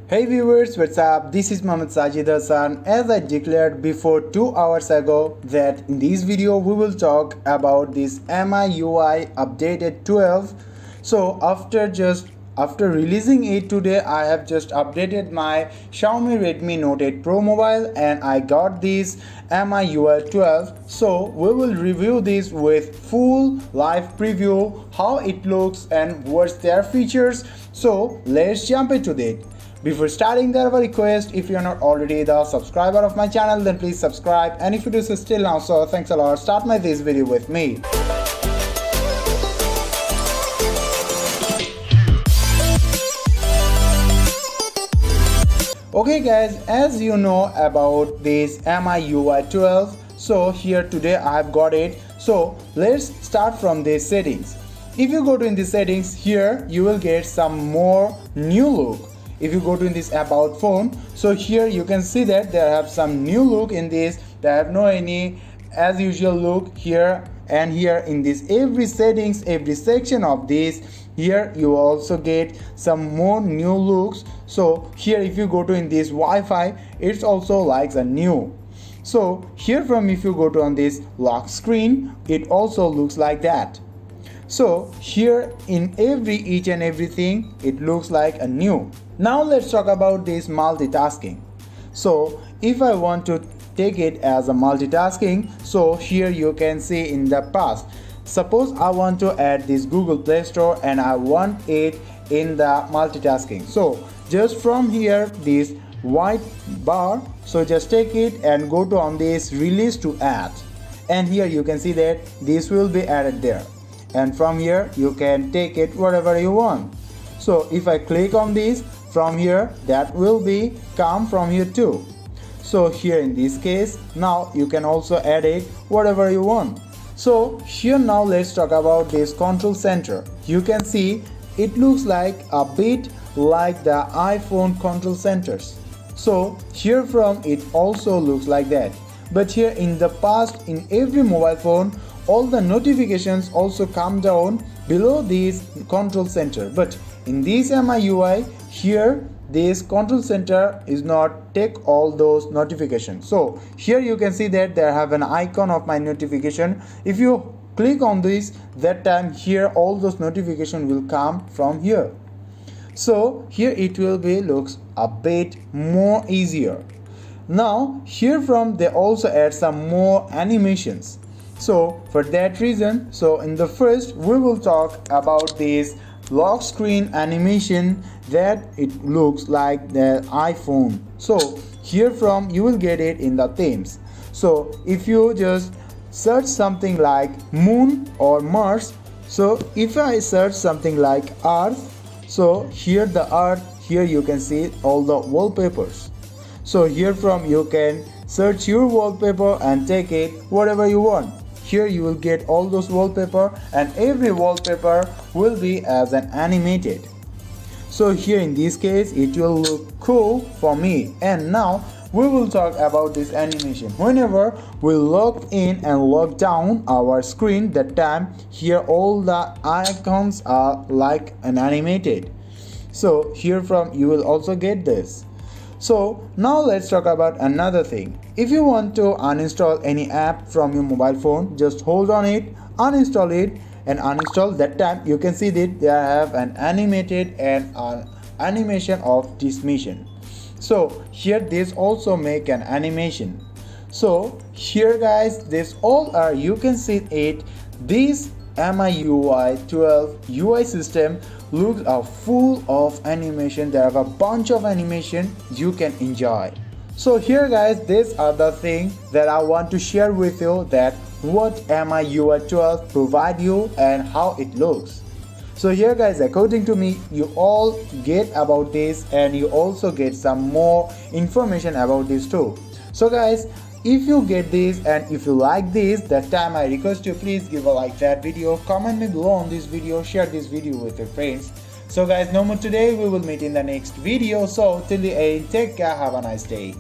Hey viewers, what's up? This is sajidz, and as I declared before 2 hours ago that in this video we will talk about this MIUI updated 12. So after releasing it today, I have just updated my Xiaomi Redmi Note 8 Pro mobile and I got this MIUI 12. So we will review this with full live preview, how it looks and what's their features. So let's jump into it. Before starting, there are a request: if you are not already the subscriber of my channel, then please subscribe, and if you do so still now, so thanks a lot. Start this video with me. Okay guys, as you know about this MIUI 12, so here today I have got it. So let's start from the settings. If you go to in the settings, here you will get some more new look. If you go to in this about phone, so here you can see that there have some new look in this. They have no any as usual look here, and here in this every settings, every section of this, here you also get some more new looks. So here if you go to in this Wi-Fi, it's also like a new. So here from if you go to on this lock screen, it also looks like that. So here in each and everything, it looks like a new. Now let's talk about this multitasking. So if I want to take it as a multitasking, so here you can see in the past, suppose I want to add this Google Play Store and I want it in the multitasking. So just from here, this white bar, so just take it and go to on this release to add, and here you can see that this will be added there, and from here you can take it whatever you want. So if I click on this, from here that will be come from here too. So here in this case, now you can also add it whatever you want. So here now let's talk about this control center. You can see it looks like a bit like the iPhone control centers. So here from it also looks like that, but here in the past in every mobile phone all the notifications also come down below this control center, but in this MIUI here this control center is not take all those notifications. So here you can see that there have an icon of my notification. If you click on this, that time here all those notifications will come from here. So here it will be looks a bit more easier. Now here from they also add some more animations. So for that reason, so in the first we will talk about this lock screen animation that it looks like the iPhone. So here from you will get it in the themes. So if you just search something like moon or Mars, so if I search something like Earth, so here the Earth, here you can see all the wallpapers. So here from you can search your wallpaper and take it whatever you want. Here you will get all those wallpaper, and every wallpaper will be as an animated. So here in this case it will look cool for me. And now we will talk about this animation. Whenever we log in and log down our screen, that time here all the icons are like an animated. So here from you will also get this. So now let's talk about another thing. If you want to uninstall any app from your mobile phone, just hold on it, uninstall it and uninstall. That time you can see that they have an animated and an animation of dismission. So here this also make an animation. So here guys, this all are, you can see it, this MIUI 12 UI system looks full of animation. There are a bunch of animation you can enjoy. So here guys, these are the things that I want to share with you, that what MIUI 12 provide you and how it looks. So here guys, according to me, you all get about this and you also get some more information about this too. So guys, if you get this and if you like this, that time I request you please give a like that video, comment me below on this video, share this video with your friends. So guys, no more today, we will meet in the next video. So till the end, take care, have a nice day.